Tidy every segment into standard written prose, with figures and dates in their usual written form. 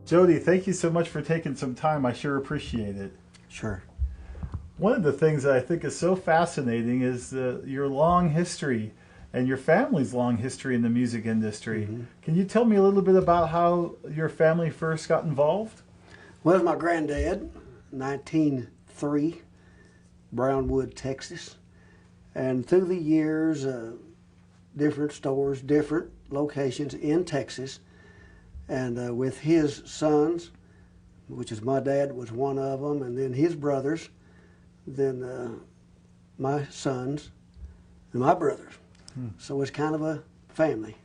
Jody, thank you so much for taking some time. I sure appreciate it. Sure. One of the things that I think is so fascinating is your long history and your family's long history in the music industry. Mm-hmm. Can you tell me a little bit about how your family first got involved? Well, my granddad, 1903, Brownwood, Texas. And through the years, different stores, different locations in Texas. And with his sons, which is my dad was one of them, and then his brothers, then my sons, and my brothers. So it's kind of a family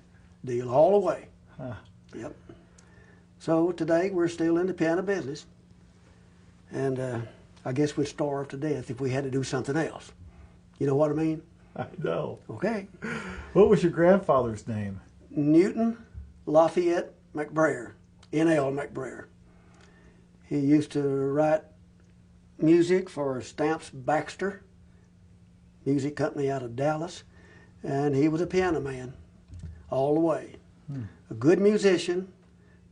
deal all the way. Huh. Yep. So today we're still in the piano business. And I guess we'd starve to death if we had to do something else. You know what I mean? I know. Okay. What was your grandfather's name? Newton Lafayette McBrayer, N.L. McBrayer. He used to write music for Stamps Baxter music company out of Dallas, and he was a piano man all the way. A good musician,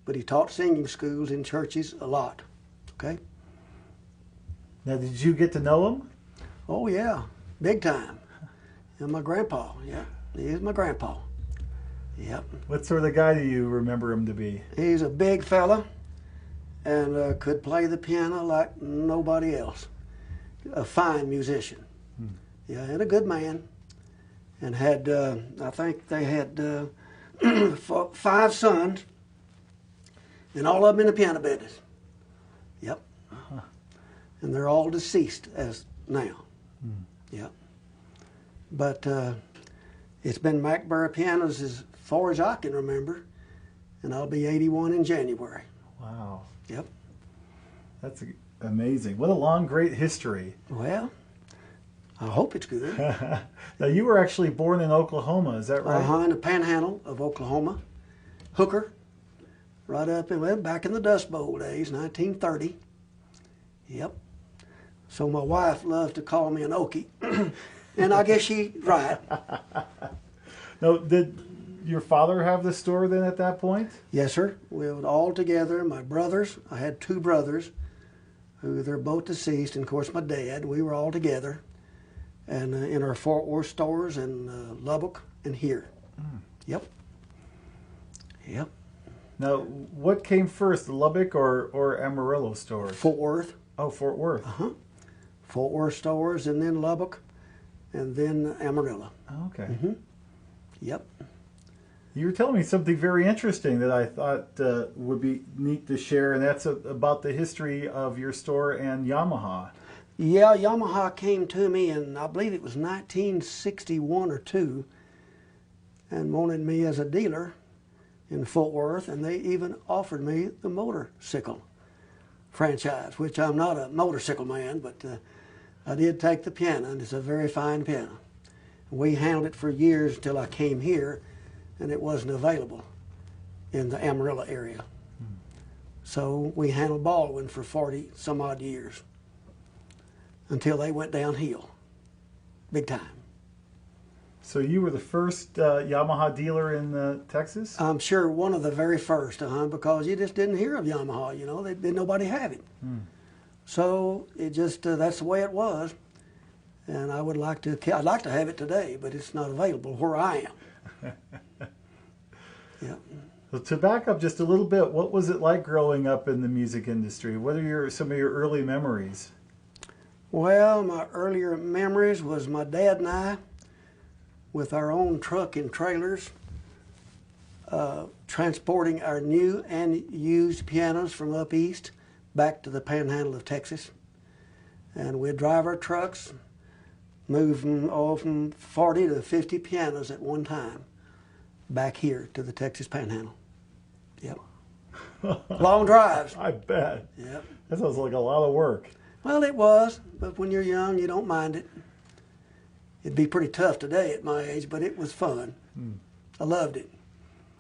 but he taught singing schools in churches a lot. Okay? Now, did you get to know him? Oh yeah, big time. And my grandpa, yeah, he is my grandpa. Yep. What sort of guy do you remember him to be? He's a big fella and could play the piano like nobody else. A fine musician. Yeah, and a good man. And had, I think they had 5 sons, and all of them in the piano business. Yep. And they're all deceased as now. Yep. But it's been McBrayer's pianos as far as I can remember, and I'll be 81 in January. Wow. Yep. That's amazing. What a long, great history. Well, I hope it's good. Now, you were actually born in Oklahoma, is that right? In the panhandle of Oklahoma, Hooker, right up in, well, back in the Dust Bowl days, 1930. Yep. So my wife loves to call me an Okie, and I guess she's right. Now, did your father have the store then at that point? Yes, sir. We were all together. My brothers, I had 2 brothers, who they're both deceased, and of course my dad. We were all together, and in our Fort Worth stores in Lubbock and here. Yep. Yep. Now, what came first, the Lubbock or Amarillo stores? Fort Worth. Oh, Fort Worth. Fort Worth stores, and then Lubbock, and then Amarillo. Okay. Yep. You were telling me something very interesting that I thought would be neat to share, and that's about the history of your store and Yamaha. Yeah, Yamaha came to me in, I believe it was 1961 or 2, and wanted me as a dealer in Fort Worth, and they even offered me the motorcycle franchise, which I'm not a motorcycle man, but I did take the piano, and it's a very fine piano. We handled it for years until I came here, and it wasn't available in the Amarillo area. So we handled Baldwin for 40 some odd years until they went downhill, big time. So you were the first Yamaha dealer in Texas? I'm sure one of the very first, because you just didn't hear of Yamaha, you know, didn't nobody have it. So it just, that's the way it was. And I'd like to have it today, but it's not available where I am. Yeah. So to back up just a little bit, what was it like growing up in the music industry? What are some of your early memories? Well, my earlier memories was my dad and I, with our own truck and trailers, transporting our new and used pianos from up east back to the panhandle of Texas. And we'd drive our trucks, move from 40 to 50 pianos at one time back here to the Texas panhandle. Yep. Long drives. I bet. Yep. That sounds like a lot of work. Well, it was, but when you're young, you don't mind it. It'd be pretty tough today at my age, but it was fun. I loved it.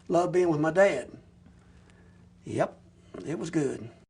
Loved being with my dad. Yep, it was good.